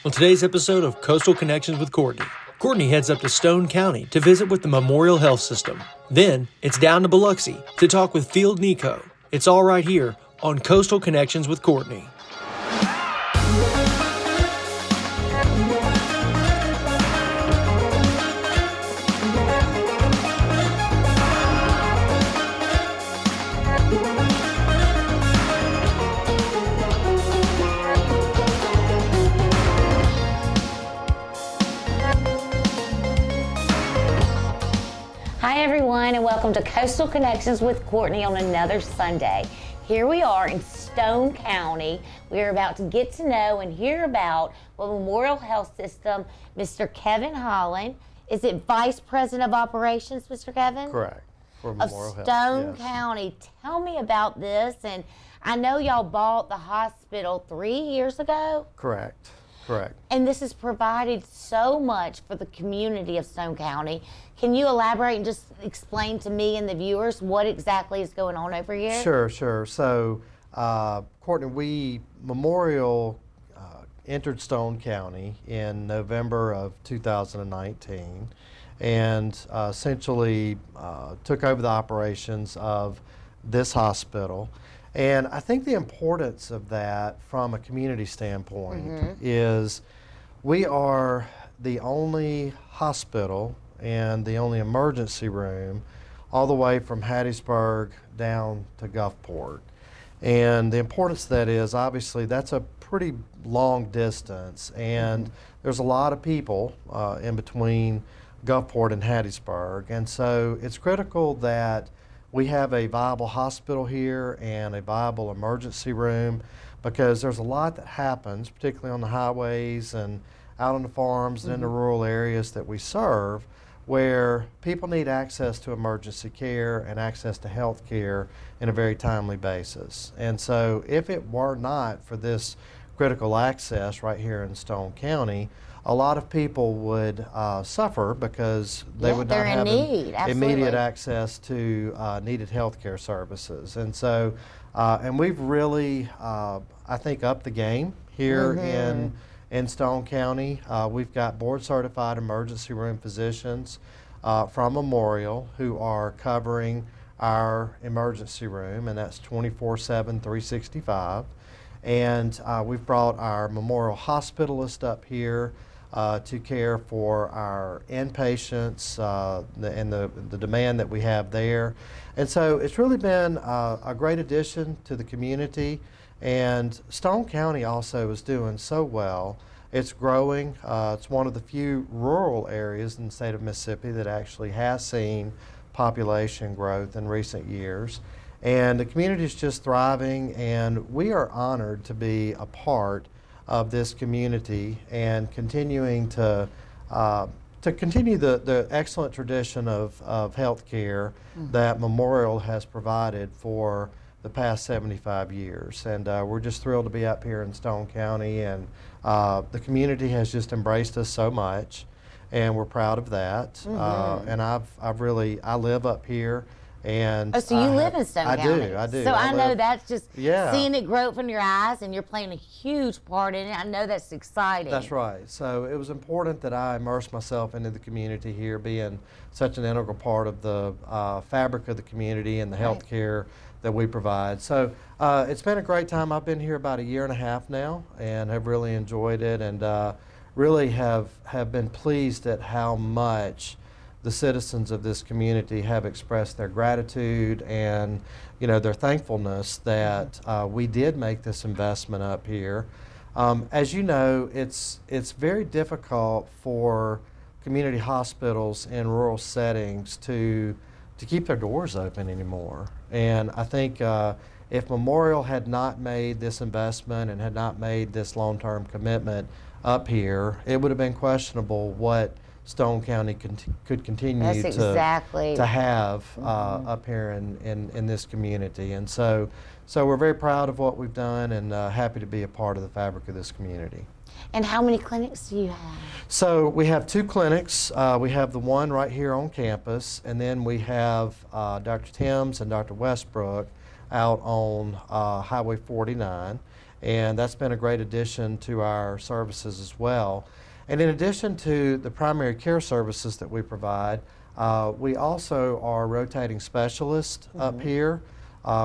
On today's episode of Coastal Connections with Courtney, Courtney heads up to Stone County to visit with the Memorial Health System. Then it's down to Biloxi to talk with Field Nicaud. It's all right here on Coastal Connections with Courtney. Hi everyone, and welcome to Coastal Connections with Courtney on another Sunday. Here we are in Stone County. We are about to get to know and hear about what Memorial Health System, Mr. Kevin Holland, is it Vice President of Operations, Mr. Kevin? Correct. For Memorial Health. Stone yes. County. Tell me about this. And I know y'all bought the hospital 3 years ago. Correct. Correct. And this has provided so much for the community of Stone County. Can you elaborate and just explain to me and the viewers what exactly is going on over here? Sure. So, Courtney, Memorial entered Stone County in November of 2019 and essentially took over the operations of this hospital. And I think the importance of that from a community standpoint is we are the only hospital and the only emergency room all the way from Hattiesburg down to Gulfport. And the importance of that is obviously that's a pretty long distance, and there's a lot of people in between Gulfport and Hattiesburg. And so it's critical that we have a viable hospital here and a viable emergency room, because there's a lot that happens, particularly on the highways and out on the farms and in the rural areas that we serve, where people need access to emergency care and access to health care in a very timely basis. And so if it were not for this critical access right here in Stone County, a lot of people would suffer because they would not have immediate access to needed health care services. And so, and we've really, I think, upped the game here in Stone County. We've got board certified emergency room physicians from Memorial who are covering our emergency room, and that's 24/7, 365. And we've brought our Memorial hospitalist up here to care for our inpatients and the demand that we have there. And so it's really been a great addition to the community. And Stone County also is doing so well. It's growing. It's one of the few rural areas in the state of Mississippi that actually has seen population growth in recent years. And the community is just thriving, and we are honored to be a part of this community and continuing to continue the excellent tradition of health care that Memorial has provided for the past 75 years. And we're just thrilled to be up here in Stone County, and the community has just embraced us so much, and we're proud of that. And I live up here. And so you live in Stone County? I do. So I know that's just seeing it grow from your eyes, and you're playing a huge part in it. I know that's exciting. That's right. So it was important that I immerse myself into the community here, being such an integral part of the fabric of the community and the health care that we provide. So it's been a great time. I've been here about 1.5 years now and have really enjoyed it, and really have been pleased at how much the citizens of this community have expressed their gratitude and, their thankfulness that we did make this investment up here. As you know, it's very difficult for community hospitals in rural settings to keep their doors open anymore. And I think if Memorial had not made this investment and had not made this long-term commitment up here, it would have been questionable what Stone County could continue to have up here in this community. And so we're very proud of what we've done, and happy to be a part of the fabric of this community. And how many clinics do you have? So we have 2 clinics. We have the one right here on campus, and then we have Dr. Timms and Dr. Westbrook out on Highway 49. and that's been a great addition to our services as well. And in addition to the primary care services that we provide, we also are rotating specialists up here.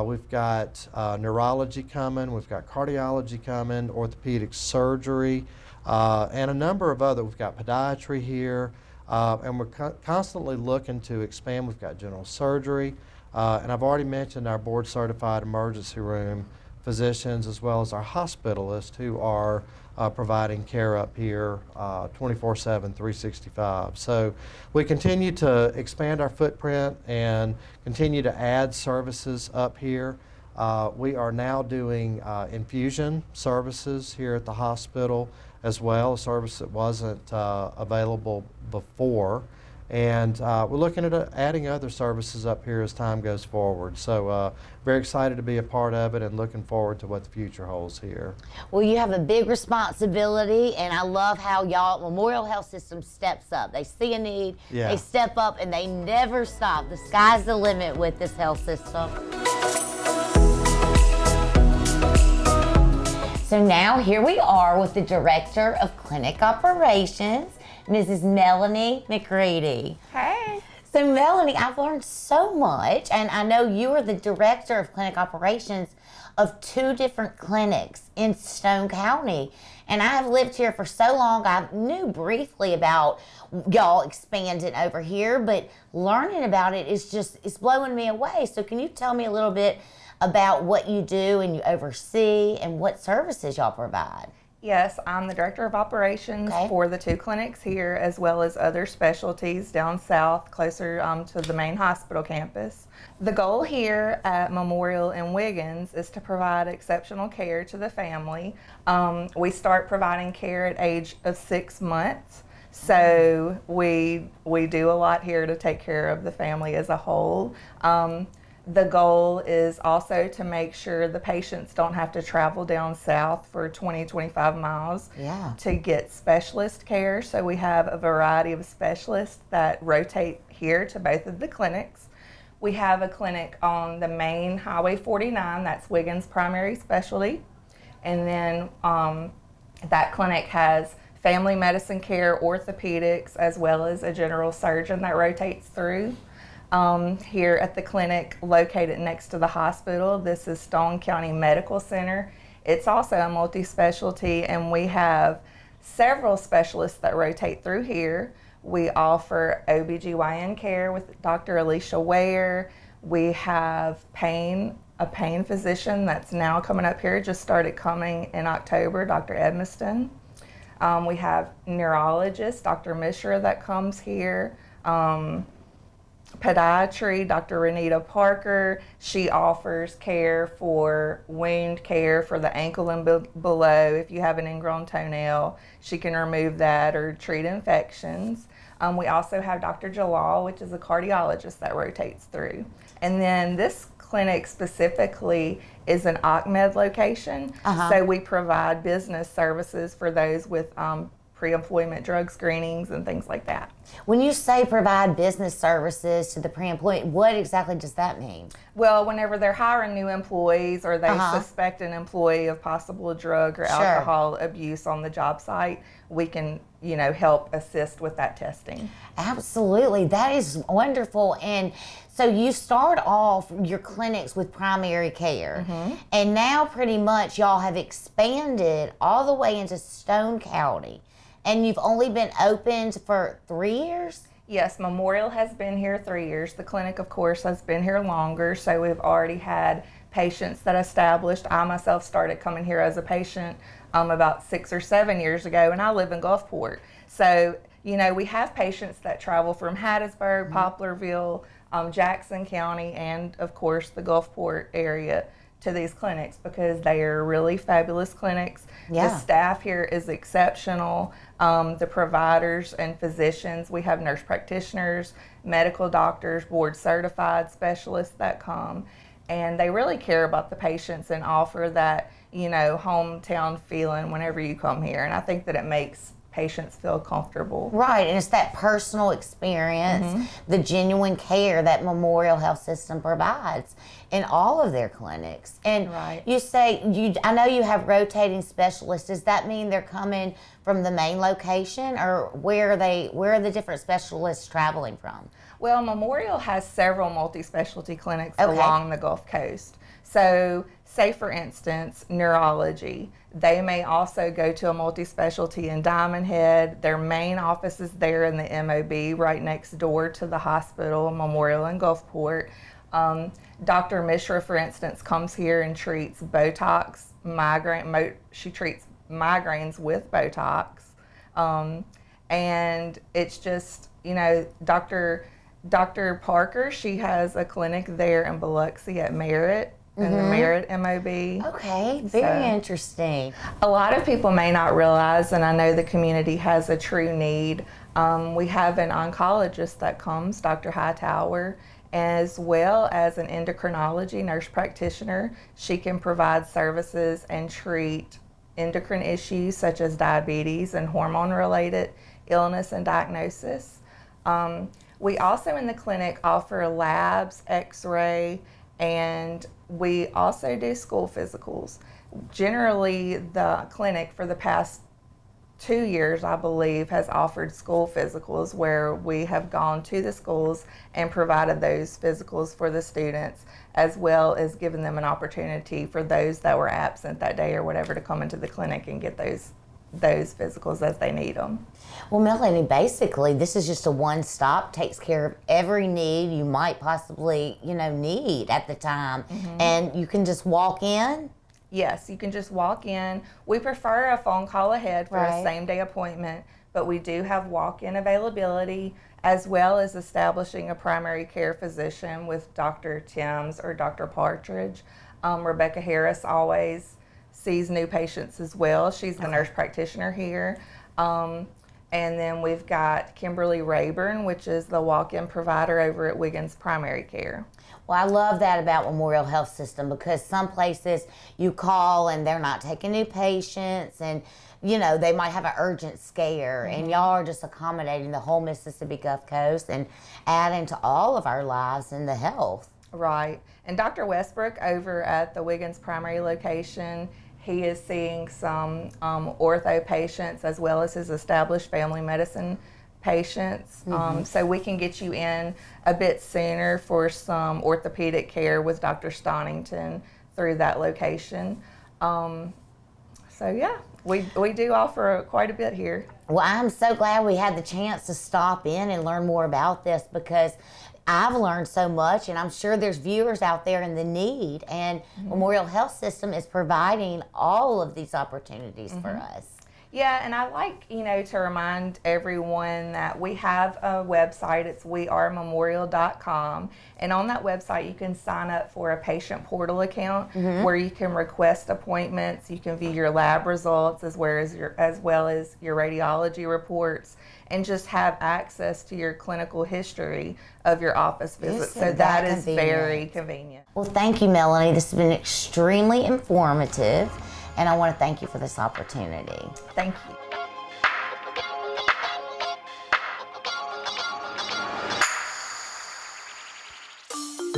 We've got neurology coming, we've got cardiology coming, orthopedic surgery, and a number of other. We've got podiatry here, and we're constantly looking to expand. We've got general surgery, and I've already mentioned our board-certified emergency room physicians as well as our hospitalists who are providing care up here 24/7, 365. So we continue to expand our footprint and continue to add services up here. We are now doing infusion services here at the hospital as well, a service that wasn't available before. And we're looking at adding other services up here as time goes forward. So very excited to be a part of it and looking forward to what the future holds here. Well, you have a big responsibility, and I love how y'all, Memorial Health System, steps up. They see a need, they step up, and they never stop. The sky's the limit with this health system. So now here we are with the Director of Clinic Operations, Mrs. Melanie McCready. Hey. So Melanie, I've learned so much, and I know you are the Director of Clinic Operations of 2 different clinics in Stone County. And I have lived here for so long, I knew briefly about y'all expanding over here, but learning about it is just, it's blowing me away. So can you tell me a little bit about what you do and you oversee and what services y'all provide? Yes, I'm the Director of Operations for the 2 clinics here, as well as other specialties down south, closer to the main hospital campus. The goal here at Memorial and Wiggins is to provide exceptional care to the family. We start providing care at age of 6 months. So we do a lot here to take care of the family as a whole. The goal is also to make sure the patients don't have to travel down south for 20, 25 miles to get specialist care. So we have a variety of specialists that rotate here to both of the clinics. We have a clinic on the main Highway 49, that's Wiggins' primary specialty. And then that clinic has family medicine care, orthopedics, as well as a general surgeon that rotates through. Here at the clinic located next to the hospital, this is Stone County Medical Center. It's also a multi-specialty, and we have several specialists that rotate through here. We offer OBGYN care with Dr. Alicia Ware. We have a pain physician that's now coming up here, just started coming in October, Dr. Edmiston. We have neurologist, Dr. Mishra, that comes here. Podiatry, Dr. Renita Parker. She offers care for wound care for the ankle and below. If you have an ingrown toenail, she can remove that or treat infections. We also have Dr. Jalal, which is a cardiologist that rotates through. And then this clinic specifically is an Ahmed location. So we provide business services for those with pre-employment drug screenings and things like that. When you say provide business services to the pre-employment, what exactly does that mean? Well, whenever they're hiring new employees or they suspect an employee of possible drug or alcohol abuse on the job site, we can, help assist with that testing. Absolutely. That is wonderful. And so you start off your clinics with primary care, and now pretty much y'all have expanded all the way into Stone County. And you've only been opened for 3 years? Yes, Memorial has been here 3 years. The clinic, of course, has been here longer, so we've already had patients that established. I myself started coming here as a patient about 6 or 7 years ago, and I live in Gulfport. So, we have patients that travel from Hattiesburg, Poplarville, Jackson County, and, of course, the Gulfport area to these clinics because they are really fabulous clinics. The staff here is exceptional. The providers and physicians, we have nurse practitioners, medical doctors, board certified specialists that come, and they really care about the patients and offer that, hometown feeling whenever you come here. And I think that it makes patients feel comfortable. Right, and it's that personal experience, the genuine care that Memorial Health System provides in all of their clinics. And you say, I know you have rotating specialists. Does that mean they're coming from the main location, or where are the different specialists traveling from? Well, Memorial has several multi-specialty clinics along the Gulf Coast. So, say for instance, neurology. They may also go to a multi-specialty in Diamond Head. Their main office is there in the MOB, right next door to the hospital, Memorial and Gulfport. Dr. Mishra, for instance, comes here and treats Botox, she treats migraines with Botox. And it's just, you know, Dr. Parker, she has a clinic there in Biloxi at Merritt, in the Merritt MOB. Okay, very interesting. A lot of people may not realize, and I know the community has a true need, we have an oncologist that comes, Dr. Hightower, as well as an endocrinology nurse practitioner. She can provide services and treat endocrine issues such as diabetes and hormone-related illness and diagnosis. We also in the clinic offer labs, x-ray, and we also do school physicals. Generally, the clinic for the past 2 years, I believe, has offered school physicals where we have gone to the schools and provided those physicals for the students, as well as given them an opportunity for those that were absent that day or whatever to come into the clinic and get those physicals as they need them. Well, Melanie, basically, this is just a one-stop, takes care of every need you might possibly, need at the time. And you can just walk in? Yes, you can just walk in. We prefer a phone call ahead for a same-day appointment, but we do have walk-in availability, as well as establishing a primary care physician with Dr. Timms or Dr. Partridge. Rebecca Harris always sees new patients as well. She's the nurse practitioner here. And then we've got Kimberly Rayburn, which is the walk-in provider over at Wiggins Primary Care. Well, I love that about Memorial Health System, because some places you call and they're not taking new patients, and they might have an urgent scare, and y'all are just accommodating the whole Mississippi Gulf Coast and adding to all of our lives in the health. Right. And Dr. Westbrook over at the Wiggins primary location, he is seeing some ortho patients as well as his established family medicine patients. So we can get you in a bit sooner for some orthopedic care with Dr. Stonington through that location. So yeah, we do offer quite a bit here. Well, I'm so glad we had the chance to stop in and learn more about this, because I've learned so much, and I'm sure there's viewers out there in the need, and Memorial Health System is providing all of these opportunities for us. Yeah, and I like, to remind everyone that we have a website. It's wearememorial.com, and on that website you can sign up for a patient portal account where you can request appointments, you can view your lab results as well as your radiology reports, and just have access to your clinical history of your office visits. So that is very convenient. Well, thank you, Melanie. This has been extremely informative, and I want to thank you for this opportunity. Thank you.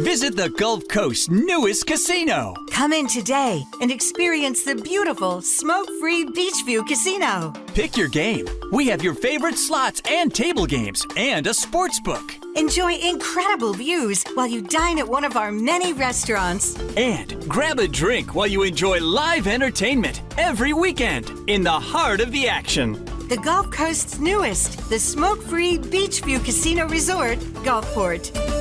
Visit the Gulf Coast's newest casino. Come in today and experience the beautiful smoke-free Beachview Casino. Pick your game. We have your favorite slots and table games and a sports book. Enjoy incredible views while you dine at one of our many restaurants. And grab a drink while you enjoy live entertainment every weekend in the heart of the action. The Gulf Coast's newest, the smoke-free Beachview Casino Resort, Gulfport.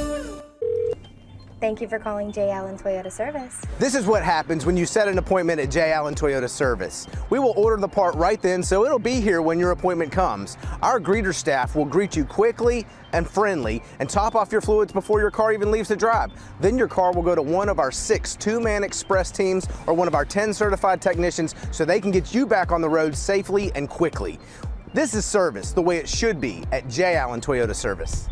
Thank you for calling J. Allen Toyota Service. This is what happens when you set an appointment at J. Allen Toyota Service. We will order the part right then, so it'll be here when your appointment comes. Our greeter staff will greet you quickly and friendly and top off your fluids before your car even leaves the drive. Then your car will go to one of our 6 two-man express teams or one of our 10 certified technicians so they can get you back on the road safely and quickly. This is service the way it should be at J. Allen Toyota Service.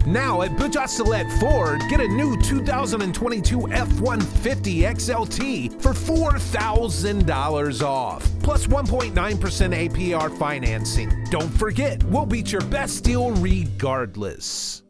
Now at Bujasalet Ford, get a new 2022 F-150 XLT for $4,000 off, plus 1.9% APR financing. Don't forget, we'll beat your best deal regardless.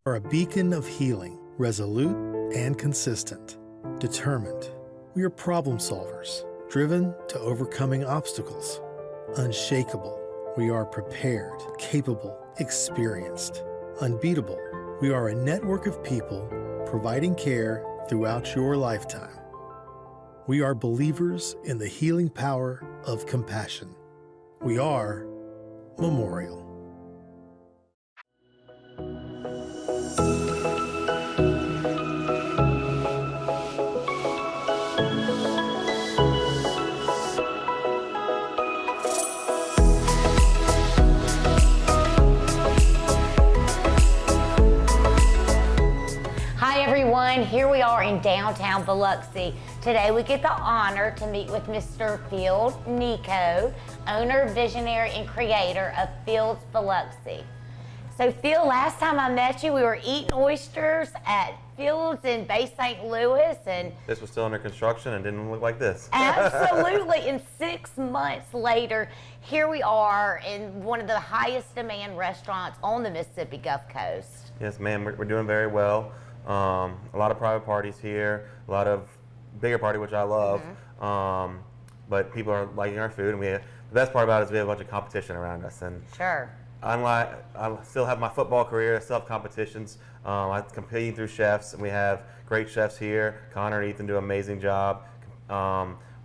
Are a beacon of healing, resolute and consistent, determined. We are problem solvers, driven to overcoming obstacles, unshakable. We are prepared, capable, experienced, unbeatable. We are a network of people providing care throughout your lifetime. We are believers in the healing power of compassion. We are Memorial. Here we are in downtown Biloxi. Today we get the honor to meet with Mr. Field Nicaud, owner, visionary, and creator of Fields Biloxi. So Phil, last time I met you, we were eating oysters at Fields in Bay St. Louis, and this was still under construction and didn't look like this. Absolutely. And 6 months later, here we are in one of the highest demand restaurants on the Mississippi Gulf Coast. Yes, ma'am, we're doing very well. A lot of private parties here, a lot of bigger party, which I love. But people are liking our food, and the best part about it is we have a bunch of competition around us. And sure. Unlike, I still have my football career, I still have competitions. I'm competing through chefs, and we have great chefs here. Connor and Ethan do an amazing job.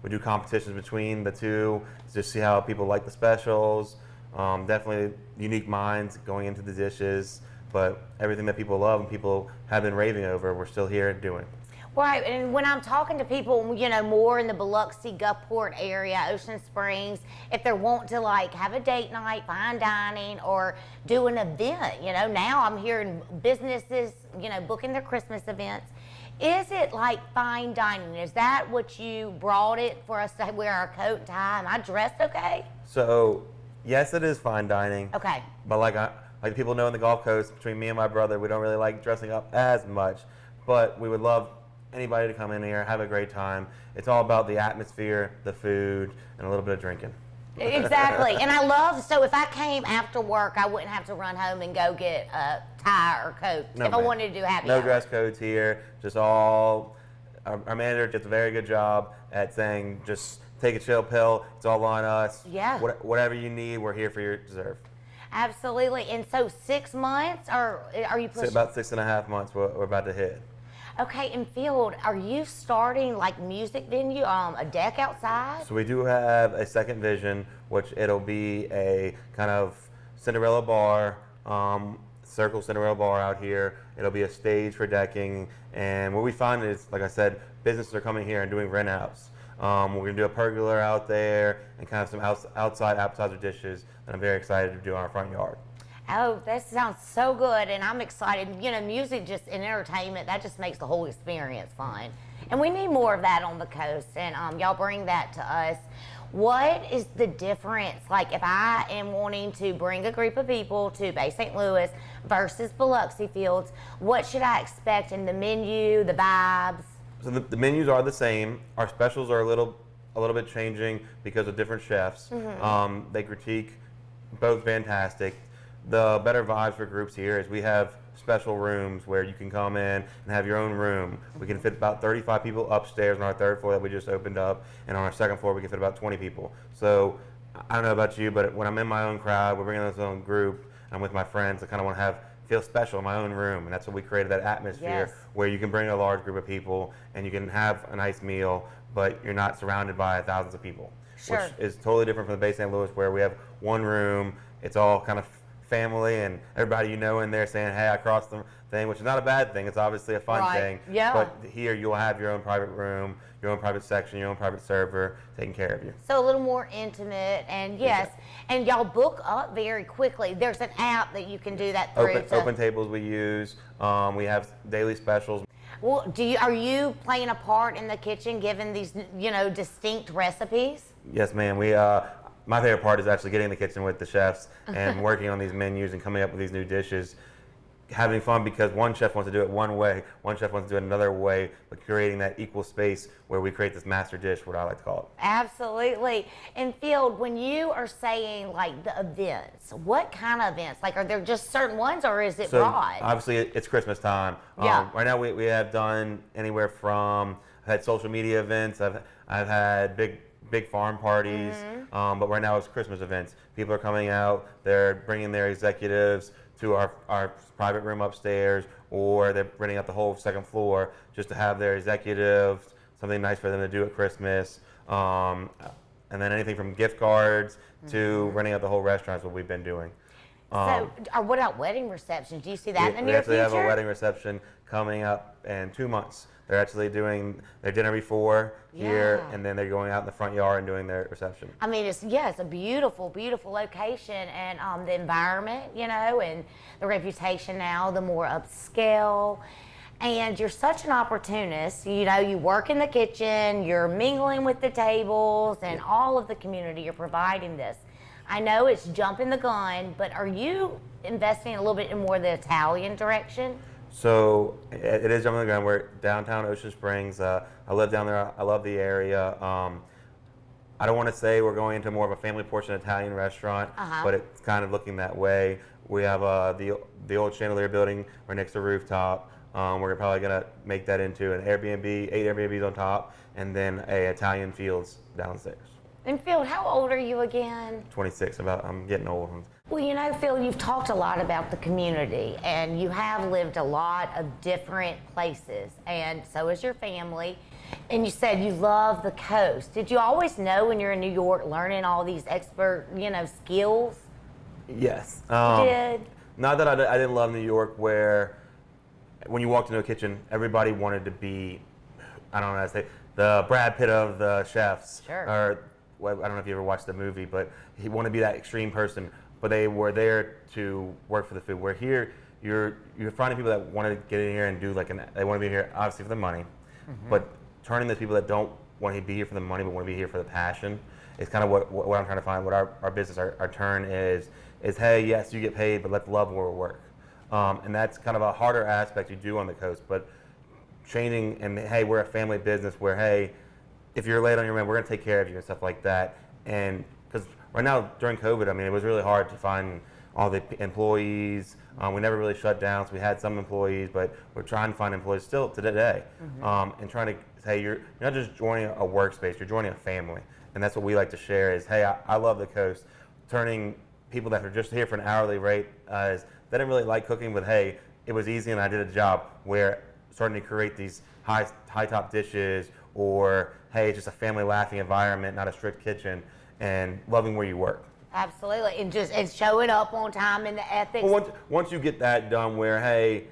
We do competitions between the two to just see how people like the specials. Definitely unique minds going into the dishes. But everything that people love and people have been raving over, we're still here doing. Right, and when I'm talking to people, you know, more in the Biloxi, Gulfport area, Ocean Springs, if they're wanting to like have a date night, fine dining, or do an event, you know, now I'm hearing businesses, you know, booking their Christmas events. Is it like fine dining? Is that what you brought it for us to wear our coat and tie? Am I dressed okay? So, yes, it is fine dining. Okay. But like people know in the Gulf Coast, between me and my brother, we don't really like dressing up as much. But we would love anybody to come in here, have a great time. It's all about the atmosphere, the food, and a little bit of drinking. Exactly. And I love, so if I came after work, I wouldn't have to run home and go get a tie or coat if I wanted to do happy hour. No dress codes here, just all, our manager gets a very good job at saying, just take a chill pill, it's all on us. Yeah. Whatever you need, we're here for your dessert. Absolutely. And so 6 months, or are you pushing? About 6.5 months we're about to hit. Okay, in Field, are you starting like music venue, a deck outside? So we do have a second vision, which it'll be a kind of Cinderella bar, circle Cinderella bar out here. It'll be a stage for decking, and what we find is, like I said, businesses are coming here and doing rent outs. We're gonna do a pergola out there and kind of some outside appetizer dishes that I'm very excited to do on our front yard. Oh, that sounds so good, and I'm excited. You know, music just and entertainment, that just makes the whole experience fun. And we need more of that on the coast, and y'all bring that to us. What is the difference, like if I am wanting to bring a group of people to Bay St. Louis versus Biloxi Fields, what should I expect in the menu, the vibes? So the menus are the same. Our specials are a little bit changing because of different chefs. They critique both fantastic. The better vibes for groups here is we have special rooms where you can come in and have your own room. We can fit about 35 people upstairs on our third floor that we just opened up, and on our second floor we can fit about 20 people. So I don't know about you, but when I'm in my own crowd, we're bringing this own group, I'm with my friends, I kind of want to feel special in my own room, and that's what we created, that atmosphere where you can bring a large group of people and you can have a nice meal, but you're not surrounded by thousands of people. Sure. Which is totally different from the Bay St. Louis, where we have one room, it's all kind of family and everybody you know in there saying, hey, I crossed the thing, which is not a bad thing. It's obviously a fun thing. Yeah. But here you'll have your own private room, your own private section, your own private server taking care of you. So a little more intimate, and yes, and y'all book up very quickly. There's an app that you can do that through. Open tables we use. We have daily specials. Well, are you playing a part in the kitchen, giving these, distinct recipes? Yes, ma'am. My favorite part is actually getting in the kitchen with the chefs and working on these menus and coming up with these new dishes. Having fun because one chef wants to do it one way, one chef wants to do it another way, but creating that equal space where we create this master dish, what I like to call it. Absolutely. And Field, when you are saying like the events, what kind of events? Like, are there just certain ones, or is it broad? Obviously, it's Christmas time. Yeah. Right now, we have done anywhere from, I've had social media events, I've had big farm parties, but right now it's Christmas events. People are coming out, they're bringing their executives to our private room upstairs, or they're renting out the whole second floor just to have their executives, something nice for them to do at Christmas. And then anything from gift cards to renting out the whole restaurant is what we've been doing. So, what about wedding receptions? Do you see that in the near future? We actually have a wedding reception coming up in 2 months. They're actually doing their dinner before here, and then they're going out in the front yard and doing their reception. I mean, it's a beautiful, beautiful location, and the environment, and the reputation now, the more upscale. And you're such an opportunist. You work in the kitchen, you're mingling with the tables, and all of the community. You're providing this. I know it's jumping the gun, but are you investing a little bit in more the Italian direction? So it is jumping the gun. We're downtown Ocean Springs. I live down there. I love the area. I don't want to say we're going into more of a family portion Italian restaurant, but it's kind of looking that way. We have the old chandelier building right next to the rooftop. We're probably going to make that into an Airbnb, 8 Airbnbs on top, and then a Italian Fields downstairs. And Field, how old are you again? 26. I'm getting old. Well, Field, you've talked a lot about the community, and you have lived a lot of different places, and so has your family. And you said you love the coast. Did you always know when you're in New York learning all these expert, skills? Yes. You did? Not that I didn't love New York, where when you walked into a kitchen, everybody wanted to be, I don't know how to say, the Brad Pitt of the chefs. Sure. Or, well, I don't know if you ever watched the movie, but he wanted to be that extreme person. But they were there to work for the food. Where here, you're finding people that want to get in here and do they want to be here obviously for the money, but turning those people that don't want to be here for the money but want to be here for the passion is kind of what I'm trying to find. What our business, our turn is hey, yes, you get paid, but let's love where we work. And that's kind of a harder aspect you do on the coast, but changing and hey, we're a family business where hey, if you're late on your rent, we're going to take care of you and stuff like that. And because right now during COVID, I mean, it was really hard to find all the employees. We never really shut down, so we had some employees, but we're trying to find employees still to today. And trying to say you're not just joining a workspace, you're joining a family. And that's what we like to share is, hey, I love the coast. Turning people that are just here for an hourly rate, they didn't really like cooking, but hey, it was easy and I did a job. Where starting to create these high top dishes, or hey, it's just a family laughing environment, not a strict kitchen, and loving where you work. Absolutely, and showing up on time and the ethics. Well, once you get that done, where hey,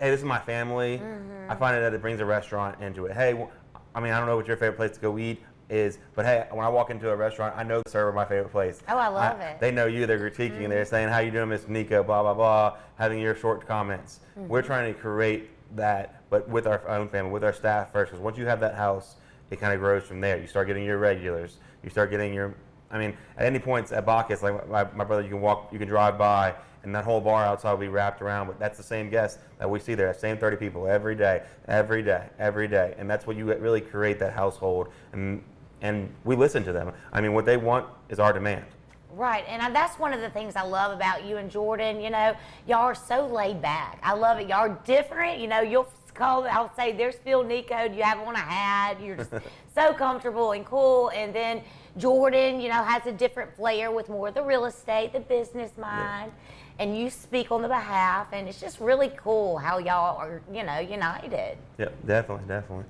this is my family, I find that it brings a restaurant into it. Hey, I mean, I don't know what your favorite place to go eat is, but hey, when I walk into a restaurant, I know the server my favorite place. Oh, I love it. They know you, they're critiquing, they're saying, how you doing, Miss Nicaud, blah, blah, blah, having your short comments. We're trying to create that, but with our own family, with our staff first, because once you have that house, it kind of grows from there. You start getting your regulars, you start getting your, I mean, at any point at Bacchus, like my brother, you can drive by, and that whole bar outside will be wrapped around, but that's the same guest that we see there, that same 30 people every day, every day, every day, and that's what you really create that household, and we listen to them. I mean, what they want is our demand. Right, and that's one of the things I love about you and Jordan. Y'all are so laid back. I love it. Y'all are different. You'll call, I'll say, there's Field Nicaud. You have on a hat. You're just so comfortable and cool. And then Jordan, has a different flair with more of the real estate, the business mind. Yeah. And you speak on the behalf, and it's just really cool how y'all are, united. Yeah, definitely.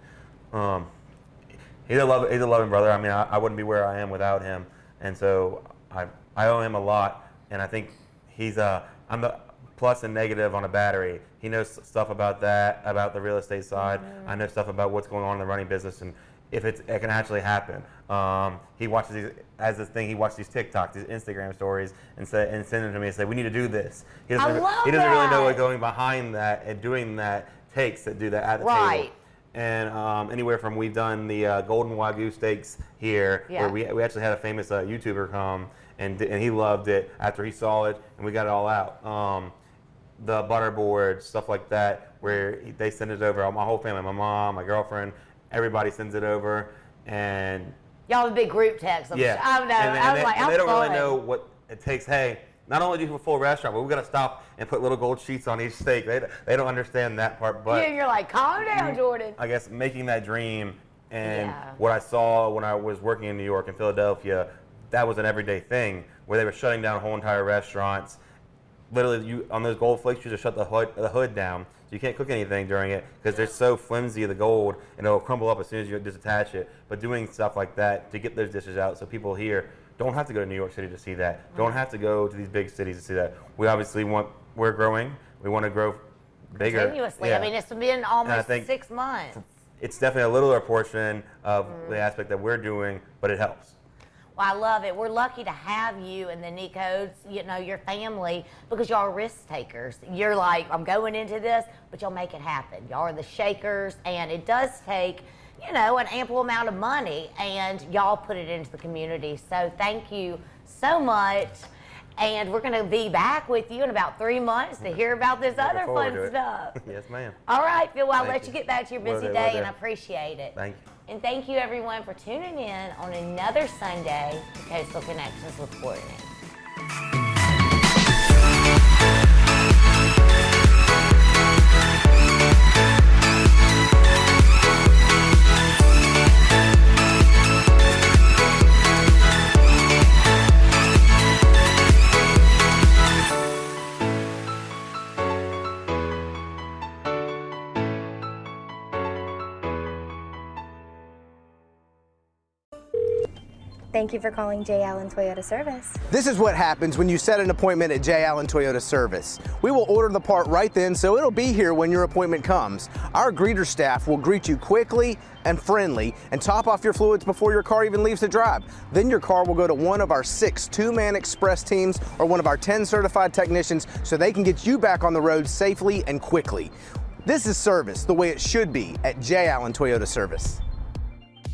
He's a loving brother. I mean, I wouldn't be where I am without him, and so I owe him a lot, and I think I'm the plus and negative on a battery. He knows stuff about that, about the real estate side. I know stuff about what's going on in the running business and if it can actually happen. He watches these, as this thing, he watches these TikToks, these Instagram stories, and send them to me and say, we need to do this. He doesn't really know what going behind that and doing that takes to do that at the table. And anywhere from, we've done the Golden Wagyu steaks here, where we actually had a famous YouTuber come, and he loved it after he saw it, and we got it all out. The butter boards, stuff like that, where they send it over. My whole family, my mom, my girlfriend, everybody sends it over, and y'all have a big group text. I know. And they don't really know what it takes. Hey, not only do you have a full restaurant, but we've got to stop and put little gold sheets on each steak. They don't understand that part. But you're like, calm down, Jordan. I guess making that dream and what I saw when I was working in New York and Philadelphia, that was an everyday thing where they were shutting down whole entire restaurants. Literally, on those gold flakes, you just shut the hood down. So you can't cook anything during it because they're so flimsy, the gold, and it'll crumble up as soon as you disattach it. But doing stuff like that to get those dishes out so people here don't have to go to New York City to see that. Don't have to go to these big cities to see that. We're growing. We want to grow bigger. Continuously. I mean, it's been almost 6 months. It's definitely a littler portion of the aspect that we're doing, but it helps. Well, I love it. We're lucky to have you and the Nicauds, your family, because y'all are risk takers. You're like, I'm going into this, but y'all make it happen. Y'all are the shakers, and it does take, an ample amount of money, and y'all put it into the community. So thank you so much. And we're going to be back with you in about 3 months to hear about this other fun stuff. Yes, ma'am. All right, Phil, I'll let you get back to your busy day, and I appreciate it. Thank you. And thank you, everyone, for tuning in on another Sunday to Coastal Connections with Courtney. Thank you for calling J. Allen Toyota Service. This is what happens when you set an appointment at J. Allen Toyota Service. We will order the part right then, so it'll be here when your appointment comes. Our greeter staff will greet you quickly and friendly and top off your fluids before your car even leaves the drive. Then your car will go to one of our 6 two-man express teams or one of our 10 certified technicians so they can get you back on the road safely and quickly. This is service the way it should be at J. Allen Toyota Service.